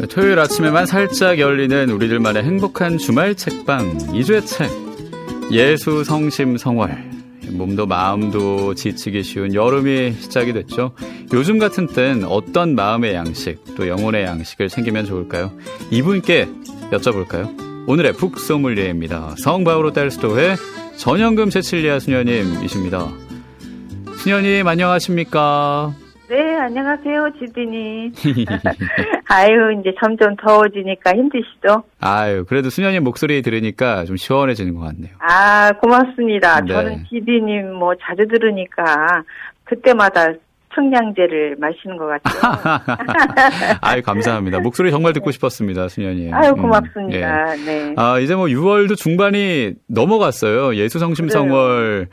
자, 토요일 아침에만 살짝 열리는 우리들만의 행복한 주말 책방 2주의 책 예수 성심 성월. 몸도 마음도 지치기 쉬운 여름이 시작이 됐죠. 요즘 같은 땐 어떤 마음의 양식 또 영혼의 양식을 챙기면 좋을까요? 이분께 여쭤볼까요? 오늘의 북소믈리에입니다. 성바오로 딸스토의 전영금 제칠리아 수녀님이십니다. 수녀님 안녕하십니까? 네, 안녕하세요, 지디님. 아유, 이제 점점 더워지니까 힘드시죠? 아유, 그래도 수녀님 목소리 들으니까 좀 시원해지는 것 같네요. 아, 고맙습니다. 네. 저는 지디님 뭐 자주 들으니까 그때마다 청량제를 마시는 것 같아요. 아유, 감사합니다. 목소리 정말 듣고 싶었습니다, 수녀님. 아유, 고맙습니다. 예. 네. 아, 이제 뭐 6월도 중반이 넘어갔어요. 예수 성심 성월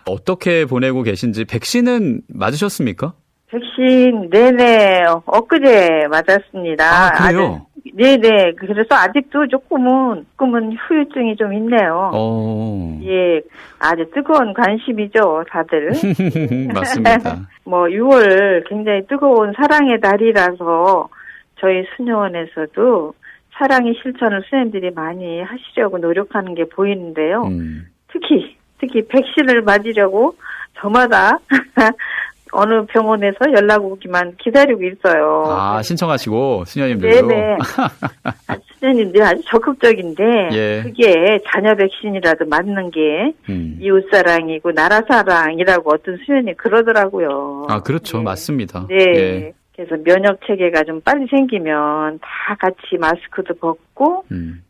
어떻게 보내고 계신지. 백신은 맞으셨습니까? 백신, 네네, 엊그제 맞았습니다. 아, 그래요? 네네, 그래서 아직도 조금은 후유증이 좀 있네요. 예, 아주 뜨거운 관심이죠, 다들. 맞습니다. 뭐, 6월 굉장히 뜨거운 사랑의 달이라서 저희 수녀원에서도 사랑의 실천을 수녀님들이 많이 하시려고 노력하는 게 보이는데요. 특히 백신을 맞으려고 저마다 어느 병원에서 연락 오기만 기다리고 있어요. 아, 신청하시고, 수녀님들도? 네네. 수녀님들 아주 적극적인데, 예. 그게 자녀 백신이라도 맞는 게, 이웃사랑이고, 나라사랑이라고 어떤 수녀님 그러더라고요. 아, 그렇죠. 네. 맞습니다. 네. 예. 그래서 면역 체계가 좀 빨리 생기면 다 같이 마스크도 벗고,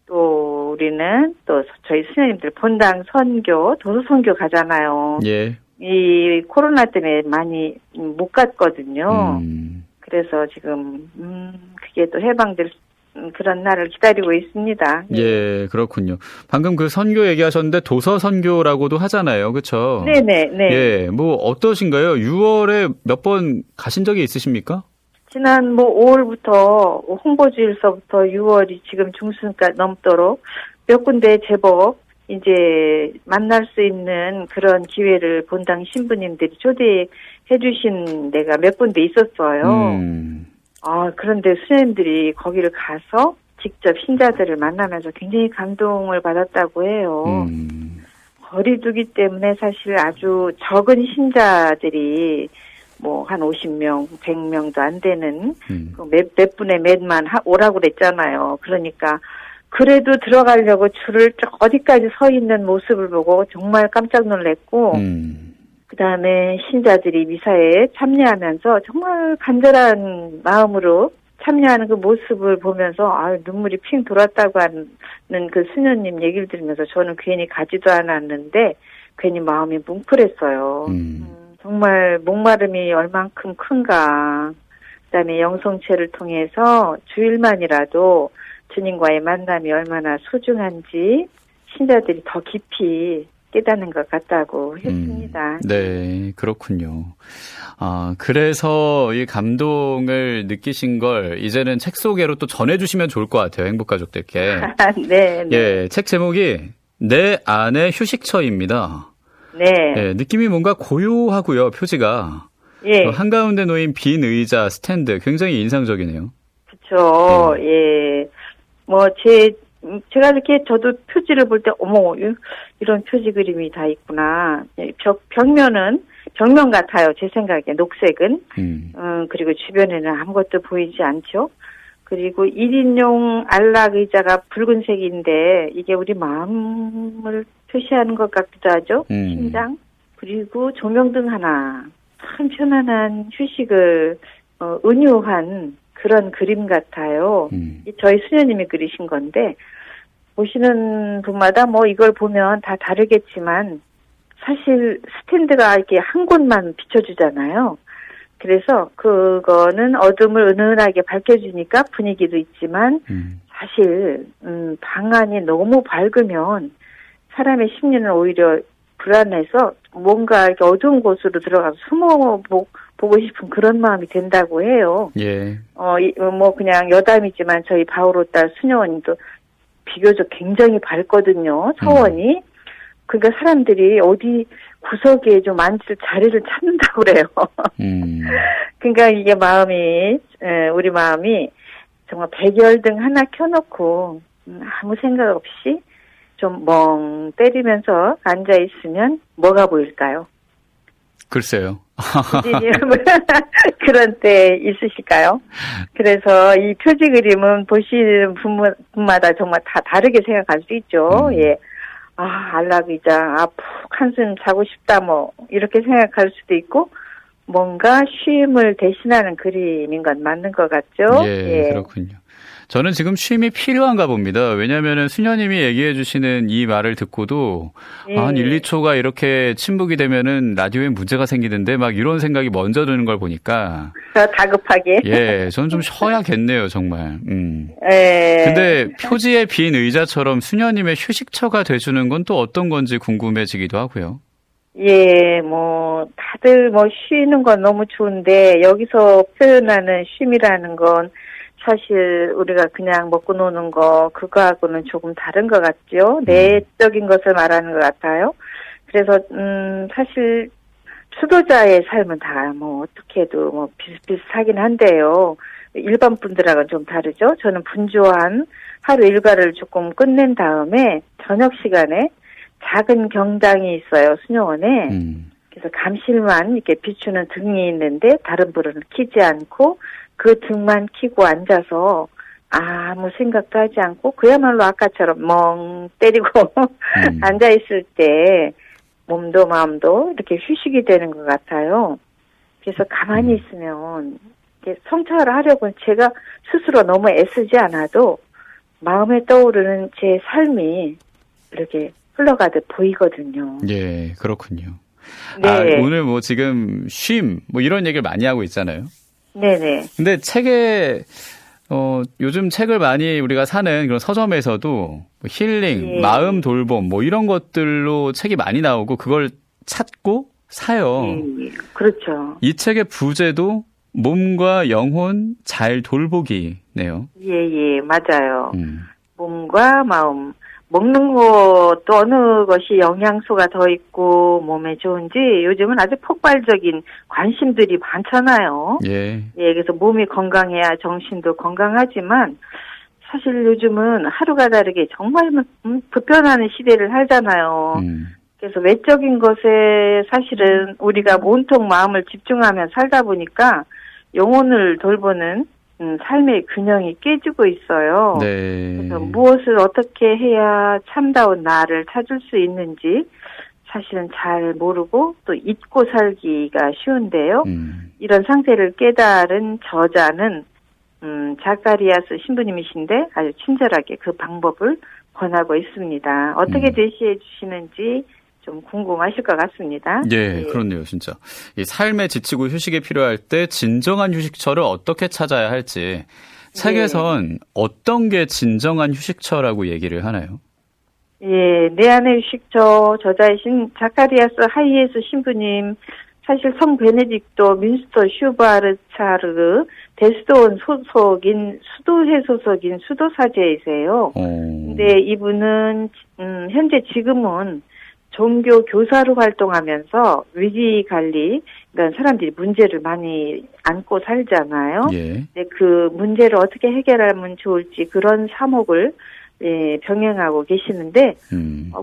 또 우리는 또 저희 수녀님들 본당 선교, 도서 선교 가잖아요. 예. 이 코로나 때문에 많이 못 갔거든요. 그래서 지금 그게 또 해방될 그런 날을 기다리고 있습니다. 예, 그렇군요. 방금 그 선교 얘기하셨는데 도서 선교라고도 하잖아요. 그렇죠? 네네. 네. 예, 뭐 어떠신가요? 6월에 몇 번 가신 적이 있으십니까? 지난 5월부터 홍보주일서부터 6월이 지금 중순까지 넘도록 몇 군데 제법 이제 만날 수 있는 그런 기회를 본당 신부님들이 초대해 주신 데가 몇 군데 있었어요. 아, 그런데 수녀님들이 거기를 가서 직접 신자들을 만나면서 굉장히 감동을 받았다고 해요. 거리두기 때문에 사실 아주 적은 신자들이 뭐 한 50명, 100명도 안 되는 몇 분의 몇만 오라고 그랬잖아요. 그러니까 그래도 들어가려고 줄을 어디까지 서 있는 모습을 보고 정말 깜짝 놀랐고, 그다음에 신자들이 미사에 참여하면서 정말 간절한 마음으로 참여하는 그 모습을 보면서 눈물이 핑 돌았다고 하는 그 수녀님 얘기를 들으면서 저는 괜히 가지도 않았는데 괜히 마음이 뭉클했어요. 정말 목마름이 얼만큼 큰가. 그다음에 영성체를 통해서 주일만이라도 주님과의 만남이 얼마나 소중한지 신자들이 더 깊이 깨닫는 것 같다고 했습니다. 네, 그렇군요. 아, 그래서 이 감동을 느끼신 걸 이제는 책 소개로 또 전해주시면 좋을 것 같아요. 행복가족들께. 네, 네. 예, 책 제목이 내 안의 휴식처입니다. 네. 예, 느낌이 뭔가 고요하고요, 표지가. 예. 한가운데 놓인 빈 의자, 스탠드 굉장히 인상적이네요. 그렇죠. 예. 뭐 제가 이렇게 저도 표지를 볼 때 어머 이런 표지 그림이 다 있구나. 벽면 같아요. 제 생각에 녹색은. 그리고 주변에는 아무것도 보이지 않죠. 그리고 1인용 안락 의자가 붉은색인데 이게 우리 마음을 표시하는 것 같기도 하죠. 심장. 그리고 조명등 하나. 참 편안한 휴식을 은유한 그런 그림 같아요. 저희 수녀님이 그리신 건데 보시는 분마다 뭐 이걸 보면 다 다르겠지만 사실 스탠드가 이렇게 한 곳만 비춰주잖아요. 그래서 그거는 어둠을 은은하게 밝혀주니까 분위기도 있지만 사실 방 안이 너무 밝으면 사람의 심리는 오히려 불안해서 뭔가 이렇게 어두운 곳으로 들어가서 보고 싶은 그런 마음이 된다고 해요. 예. 뭐 그냥 여담이지만 저희 바오로딸 수녀원도 비교적 굉장히 밝거든요. 서원이. 그러니까 사람들이 어디 구석에 좀 앉을 자리를 찾는다고 그래요. 그러니까 이게 우리 마음이 정말 백열등 하나 켜놓고 아무 생각 없이 좀 멍 때리면서 앉아 있으면 뭐가 보일까요? 글쎄요. 그런 때 있으실까요? 그래서 이 표지 그림은 보시는 분마다 정말 다 다르게 생각할 수 있죠. 예. 안락의장, 푹 한숨 자고 싶다, 이렇게 생각할 수도 있고, 뭔가 쉼을 대신하는 그림인 건 맞는 것 같죠? 예, 그렇군요. 저는 지금 쉼이 필요한가 봅니다. 왜냐하면 수녀님이 얘기해 주시는 이 말을 듣고도 한 1, 2초가 이렇게 침묵이 되면은 라디오에 문제가 생기는데 막 이런 생각이 먼저 드는 걸 보니까 다급하게. 예, 저는 좀 쉬어야겠네요, 정말. 예. 근데 표지에 빈 의자처럼 수녀님의 휴식처가 돼주는 건 또 어떤 건지 궁금해지기도 하고요. 예, 다들 쉬는 건 너무 좋은데, 여기서 표현하는 쉼이라는 건 사실 우리가 그냥 먹고 노는 거, 그거하고는 조금 다른 것 같죠? 내적인 것을 말하는 것 같아요. 그래서, 사실, 수도자의 삶은 다 어떻게 해도 비슷비슷하긴 한데요. 일반 분들하고는 좀 다르죠? 저는 분주한 하루 일과를 조금 끝낸 다음에 저녁 시간에 작은 경당이 있어요, 수녀원에. 그래서 감실만 이렇게 비추는 등이 있는데 다른 불은 켜지 않고 그 등만 켜고 앉아서 아무 생각도 하지 않고 그야말로 아까처럼 멍 때리고 앉아있을 때 몸도 마음도 이렇게 휴식이 되는 것 같아요. 그래서 가만히 있으면 이렇게 성찰을 하려고 제가 스스로 너무 애쓰지 않아도 마음에 떠오르는 제 삶이 이렇게 흘러가듯 보이거든요. 예, 그렇군요. 네. 오늘 지금 쉼, 이런 얘기를 많이 하고 있잖아요. 네네. 근데 책에, 요즘 책을 많이 우리가 사는 그런 서점에서도 힐링, 마음 돌봄, 이런 것들로 책이 많이 나오고 그걸 찾고 사요. 예, 그렇죠. 이 책의 부제도 몸과 영혼 잘 돌보기네요. 예, 맞아요. 몸과 마음. 먹는 것도 어느 것이 영양소가 더 있고 몸에 좋은지 요즘은 아주 폭발적인 관심들이 많잖아요. 예. 그래서 몸이 건강해야 정신도 건강하지만 사실 요즘은 하루가 다르게 정말 불편한 시대를 살잖아요. 그래서 외적인 것에 사실은 우리가 온통 마음을 집중하며 살다 보니까 영혼을 돌보는 삶의 균형이 깨지고 있어요. 네. 그래서 무엇을 어떻게 해야 참다운 나를 찾을 수 있는지 사실은 잘 모르고 또 잊고 살기가 쉬운데요. 이런 상태를 깨달은 저자는 자카리아스 신부님이신데 아주 친절하게 그 방법을 권하고 있습니다. 어떻게 제시해 주시는지 좀 궁금하실 것 같습니다. 예, 그렇네요, 진짜. 이 삶에 지치고 휴식이 필요할 때 진정한 휴식처를 어떻게 찾아야 할지 책에선 어떤 게 진정한 휴식처라고 얘기를 하나요? 예, 내 안의 휴식처 저자이신 자카리아스 하이에스 신부님, 사실 성 베네딕토 민스터 슈바르차르 데스도원 소속인 수도회 소속인 수도사제이세요. 근데 이분은 현재 지금은 종교 교사로 활동하면서 위기 관리, 그러니까 사람들이 문제를 많이 안고 살잖아요. 예. 근데 그 문제를 어떻게 해결하면 좋을지 그런 사목을 병행하고 계시는데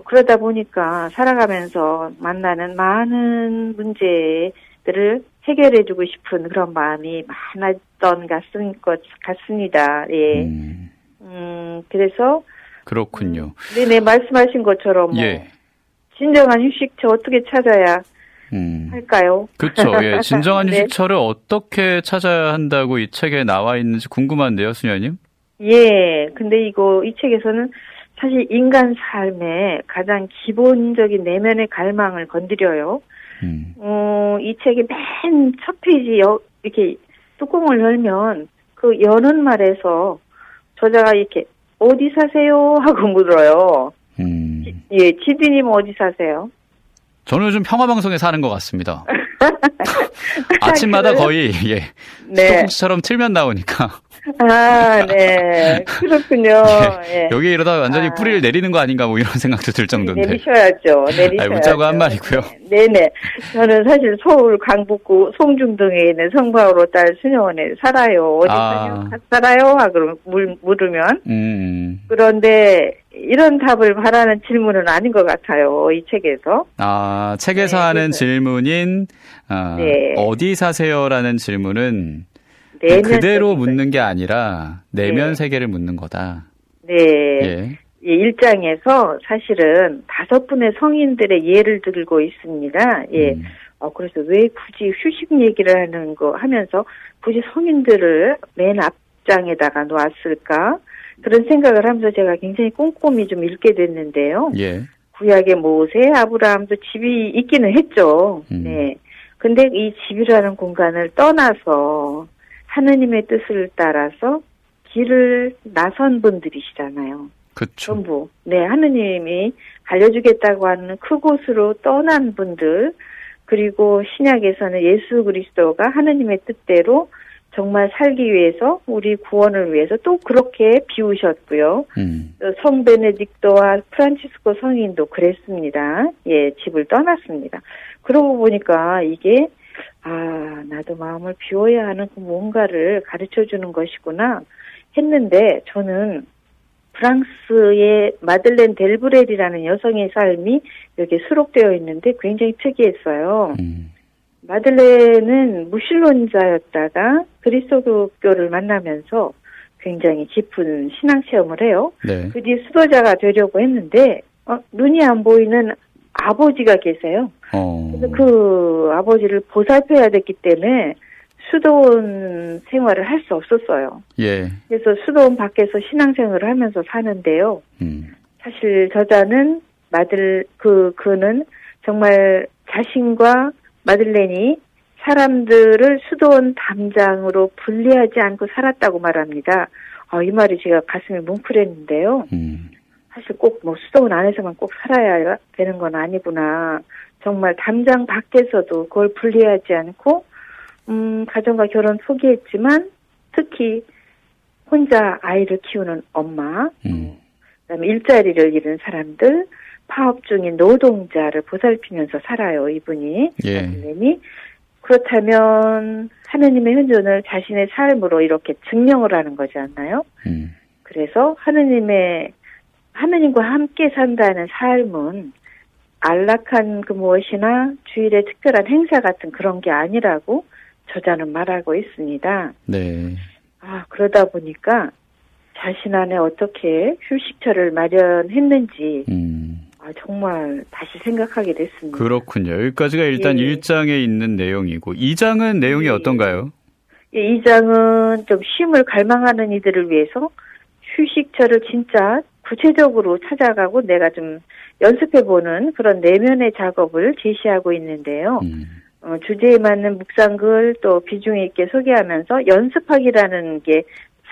그러다 보니까 살아가면서 만나는 많은 문제들을 해결해주고 싶은 그런 마음이 많았던 것 같습니다. 예. 그래서 그렇군요. 네네 말씀하신 것처럼 예. 진정한 휴식처 어떻게 찾아야 할까요? 그렇죠. 예. 진정한 네. 휴식처를 어떻게 찾아야 한다고 이 책에 나와 있는지 궁금한데요, 수녀님? 예. 근데 이 책에서는 사실 인간 삶의 가장 기본적인 내면의 갈망을 건드려요. 이 책의 맨 첫 페이지 이렇게 뚜껑을 열면 그 여는 말에서 저자가 이렇게 어디 사세요? 하고 물어요. 예, 지디님 어디 사세요? 저는 요즘 평화방송에 사는 것 같습니다. 아침마다 거의 예, 네. 수도꼭지처럼 틀면 나오니까 아, 네. 그렇군요. 예. 여기 이러다 완전히 아. 뿌리를 내리는 거 아닌가 뭐 이런 생각도 들 정도인데. 내리셔야죠. 내리셔야죠. 아니, 웃자고 한 말이고요. 네네. 저는 사실 서울 강북구 송중동에 있는 성바오로 딸 수녀원에 살아요. 어디 살아요? 그러면 물으면. 그런데 이런 답을 바라는 질문은 아닌 것 같아요. 이 책에서. 아, 책에서 하는 질문인 네. 어디 사세요라는 질문은 내면 그대로 묻는 게 아니라 내면 세계를 묻는 거다. 네. 예. 이 일장에서 사실은 5분의 성인들의 예를 들고 있습니다. 예. 그래서 왜 굳이 휴식 얘기를 하면서 굳이 성인들을 맨 앞장에다가 놓았을까? 그런 생각을 하면서 제가 굉장히 꼼꼼히 좀 읽게 됐는데요. 예. 구약의 모세, 아브라함도 집이 있기는 했죠. 네. 근데 이 집이라는 공간을 떠나서 하느님의 뜻을 따라서 길을 나선 분들이시잖아요. 그렇죠. 전부. 네, 하느님이 알려주겠다고 하는 그곳으로 떠난 분들, 그리고 신약에서는 예수 그리스도가 하느님의 뜻대로 정말 살기 위해서 우리 구원을 위해서 또 그렇게 비우셨고요. 또 성 베네딕토와 프란치스코 성인도 그랬습니다. 예, 집을 떠났습니다. 그러고 보니까 이게 나도 마음을 비워야 하는 그 뭔가를 가르쳐주는 것이구나 했는데 저는 프랑스의 마들렌 델브렐이라는 여성의 삶이 여기에 수록되어 있는데 굉장히 특이했어요. 마들렌은 무신론자였다가 그리스도교를 만나면서 굉장히 깊은 신앙체험을 해요. 네. 그 뒤에 수도자가 되려고 했는데 눈이 안 보이는 아버지가 계세요. 그래서 그 아버지를 보살펴야 됐기 때문에 수도원 생활을 할 수 없었어요. 예. 그래서 수도원 밖에서 신앙생활을 하면서 사는데요. 사실 저자는 그는 정말 자신과 마들렌이 사람들을 수도원 담장으로 분리하지 않고 살았다고 말합니다. 이 말이 제가 가슴이 뭉클했는데요. 사실 꼭 수도원 안에서만 꼭 살아야 되는 건 아니구나. 정말 담장 밖에서도 그걸 분리하지 않고 가정과 결혼 포기했지만 특히 혼자 아이를 키우는 엄마, 그다음에 일자리를 잃은 사람들, 파업 중인 노동자를 보살피면서 살아요, 이분이. 예. 그렇다면 하느님의 현존을 자신의 삶으로 이렇게 증명을 하는 거지 않나요? 그래서 하느님과 함께 산다는 삶은 안락한 그 무엇이나 주일의 특별한 행사 같은 그런 게 아니라고 저자는 말하고 있습니다. 네. 그러다 보니까 자신 안에 어떻게 휴식처를 마련했는지 정말 다시 생각하게 됐습니다. 그렇군요. 여기까지가 일단 1장에 있는 내용이고 2장은 내용이 어떤가요? 2장은 좀 쉼을 갈망하는 이들을 위해서 휴식처를 진짜 구체적으로 찾아가고 내가 좀 연습해보는 그런 내면의 작업을 제시하고 있는데요. 주제에 맞는 묵상글 또 비중 있게 소개하면서 연습하기라는 게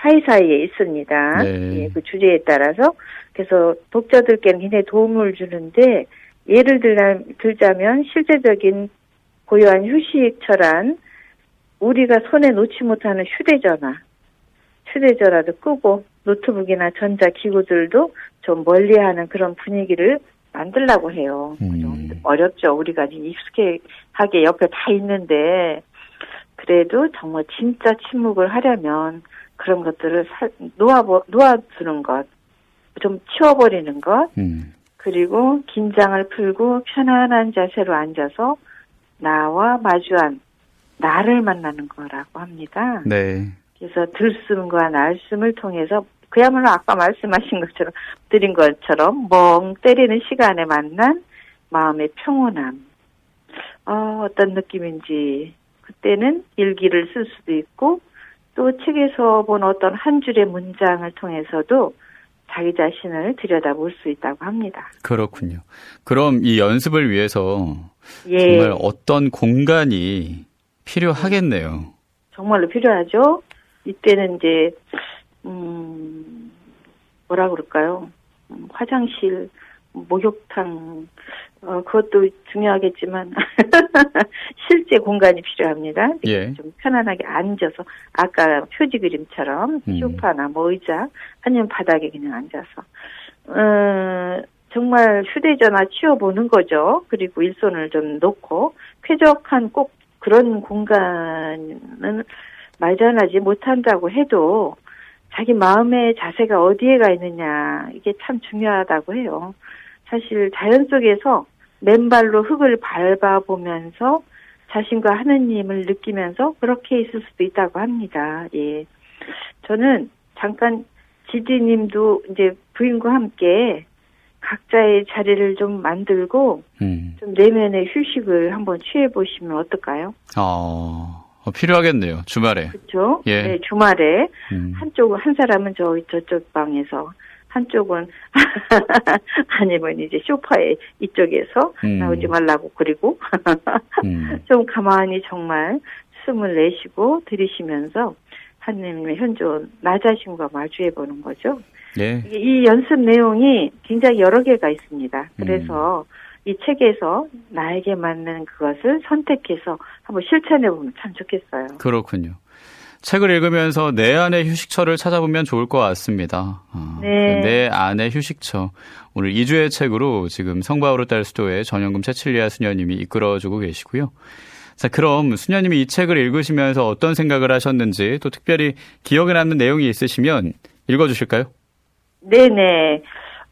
사이사이에 있습니다. 네. 예, 그 주제에 따라서. 그래서 독자들께는 굉장히 도움을 주는데 예를 들자면 실제적인 고요한 휴식처란 우리가 손에 놓지 못하는 휴대전화도 끄고 노트북이나 전자기구들도 좀 멀리하는 그런 분위기를 만들려고 해요. 좀 어렵죠. 우리가 익숙하게 옆에 다 있는데 그래도 정말 진짜 침묵을 하려면 그런 것들을 놓아두는 것, 좀 치워버리는 것, 그리고 긴장을 풀고 편안한 자세로 앉아서 나와 마주한 나를 만나는 거라고 합니다. 네. 그래서 들숨과 날숨을 통해서 그야말로 아까 드린 것처럼 멍 때리는 시간에 만난 마음의 평온함. 어떤 느낌인지 그때는 일기를 쓸 수도 있고 또 책에서 본 어떤 한 줄의 문장을 통해서도 자기 자신을 들여다볼 수 있다고 합니다. 그렇군요. 그럼 이 연습을 위해서 예. 정말 어떤 공간이 필요하겠네요. 정말로 필요하죠. 이때는 이제 뭐라 그럴까요? 화장실, 목욕탕, 그것도 중요하겠지만, 실제 공간이 필요합니다. 예. 좀 편안하게 앉아서, 아까 표지 그림처럼, 소파나 뭐 의자, 아니면 바닥에 그냥 앉아서, 정말 휴대전화 치워보는 거죠. 그리고 일손을 좀 놓고, 쾌적한 꼭 그런 공간은 마련하지 못한다고 해도, 자기 마음의 자세가 어디에 가 있느냐, 이게 참 중요하다고 해요. 사실 자연 속에서 맨발로 흙을 밟아보면서 자신과 하느님을 느끼면서 그렇게 있을 수도 있다고 합니다. 예. 저는 잠깐 지디님도 이제 부인과 함께 각자의 자리를 좀 만들고 좀 내면의 휴식을 한번 취해보시면 어떨까요? 필요하겠네요. 주말에. 그렇죠. 예. 네, 주말에 한쪽은 한 사람은 저쪽 방에서 한쪽은 아니면 이제 소파에 이쪽에서 나오지 말라고 그리고 좀 가만히 정말 숨을 내쉬고 들이쉬면서 하나님의 현존 나 자신과 마주해 보는 거죠. 예. 이 연습 내용이 굉장히 여러 개가 있습니다. 그래서 이 책에서 나에게 맞는 그것을 선택해서 한번 실천해 보면 참 좋겠어요. 그렇군요. 책을 읽으면서 내 안의 휴식처를 찾아보면 좋을 것 같습니다. 네. 내 안의 휴식처. 오늘 2주의 책으로 지금 성바오르 딸 수도의 전영금 채칠리아 수녀님이 이끌어주고 계시고요. 자, 그럼 수녀님이 이 책을 읽으시면서 어떤 생각을 하셨는지 또 특별히 기억에 남는 내용이 있으시면 읽어주실까요? 네네.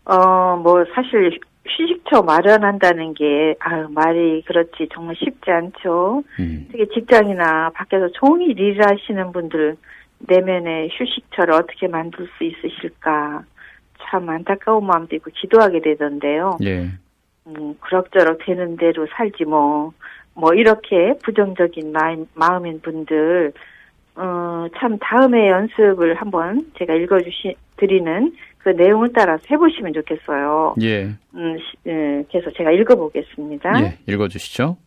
뭐 사실 휴식처 마련한다는 게 말이 그렇지 정말 쉽지 않죠. 특히 직장이나 밖에서 종일 일하시는 분들 내면의 휴식처를 어떻게 만들 수 있으실까 참 안타까운 마음도 있고 기도하게 되던데요. 예. 그럭저럭 되는 대로 살지 뭐 이렇게 부정적인 마음인 분들 참 다음에 연습을 한번 제가 드리는 그 내용을 따라서 해보시면 좋겠어요. 예. 그래서 제가 읽어보겠습니다. 예, 읽어주시죠.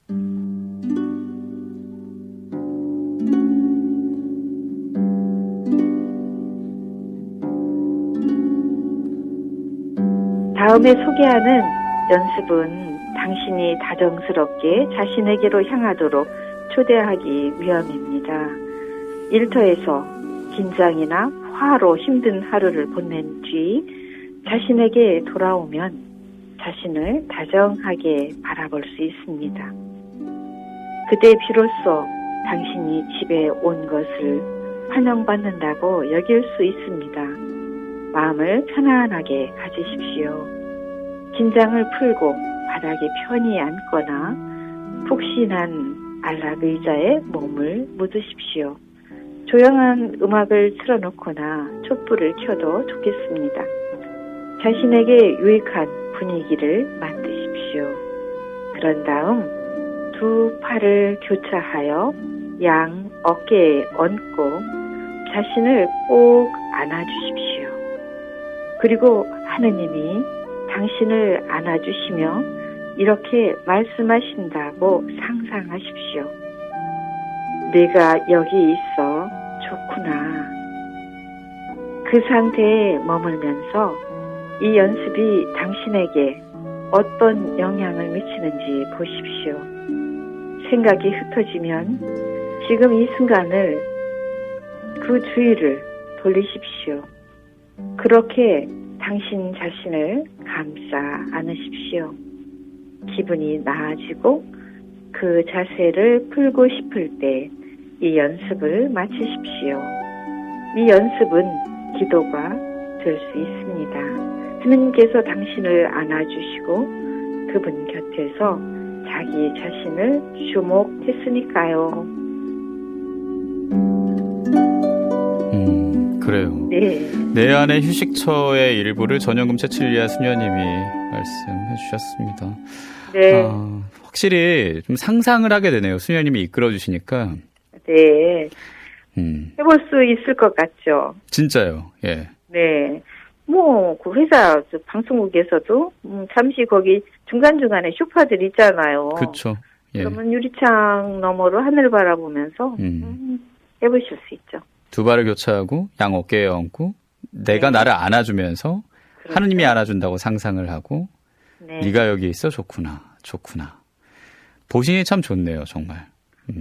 다음에 소개하는 연습은 당신이 다정스럽게 자신에게로 향하도록 초대하기 위함입니다. 일터에서 긴장이나 화로 힘든 하루를 보낸 뒤 자신에게 돌아오면 자신을 다정하게 바라볼 수 있습니다. 그때 비로소 당신이 집에 온 것을 환영받는다고 여길 수 있습니다. 마음을 편안하게 가지십시오. 긴장을 풀고 바닥에 편히 앉거나 푹신한 안락 의자에 몸을 묻으십시오. 조용한 음악을 틀어놓거나 촛불을 켜도 좋겠습니다. 자신에게 유익한 분위기를 만드십시오. 그런 다음 두 팔을 교차하여 양 어깨에 얹고 자신을 꼭 안아주십시오. 그리고 하느님이 당신을 안아주시며 이렇게 말씀하신다고 상상하십시오. 내가 여기 있어 좋구나. 그 상태에 머물면서 이 연습이 당신에게 어떤 영향을 미치는지 보십시오. 생각이 흩어지면 지금 이 순간을 그 주의를 돌리십시오. 그렇게 당신 자신을 감싸 안으십시오. 기분이 나아지고 그 자세를 풀고 싶을 때 이 연습을 마치십시오. 이 연습은 기도가 될 수 있습니다. 하느님께서 당신을 안아주시고 그분 곁에서 자기 자신을 주목했으니까요. 그래요. 네. 내 안의 휴식처의 일부를 전영금 채칠리아 수녀님이 말씀해 주셨습니다. 네. 확실히 좀 상상을 하게 되네요. 수녀님이 이끌어 주시니까. 네. 해볼 수 있을 것 같죠. 진짜요. 예. 네. 그 회사 방송국에서도 잠시 거기 중간중간에 쇼파들 있잖아요. 그렇죠. 예. 그러면 유리창 너머로 하늘 바라보면서 해보실 수 있죠. 두 발을 교차하고 양 어깨에 얹고 내가 네. 나를 안아주면서 그렇죠. 하느님이 안아준다고 상상을 하고 네. 네가 여기 있어 좋구나. 보신이 참 좋네요, 정말.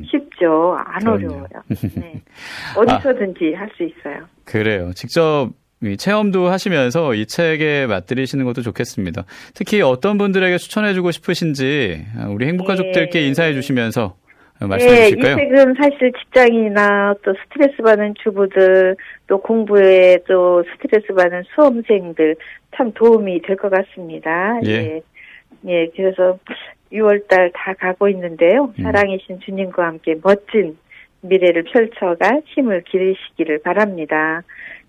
쉽죠. 안 그럼요. 어려워요. 네. 어디서든지 할 수 있어요. 그래요. 직접 이 체험도 하시면서 이 책에 맛들이시는 것도 좋겠습니다. 특히 어떤 분들에게 추천해주고 싶으신지 우리 행복가족들께 예. 인사해 주시면서 말씀해 네, 주실까요? 이 책은 사실 직장인이나 또 스트레스 받는 주부들, 또 공부에 또 스트레스 받는 수험생들 참 도움이 될 것 같습니다. 예. 예, 그래서 6월달 다 가고 있는데요. 사랑이신 주님과 함께 멋진 미래를 펼쳐갈 힘을 기르시기를 바랍니다.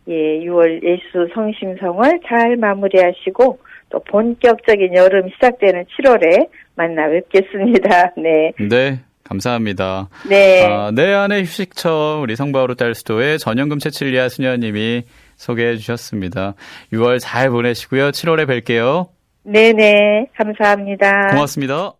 예, 6월 예수 성심성월 잘 마무리하시고 또 본격적인 여름 시작되는 7월에 만나 뵙겠습니다. 네. 네, 감사합니다. 네. 내 안의 휴식처 우리 성바오로 딸수도의 전영금 채칠리아 수녀님이 소개해 주셨습니다. 6월 잘 보내시고요. 7월에 뵐게요. 네네. 감사합니다. 고맙습니다.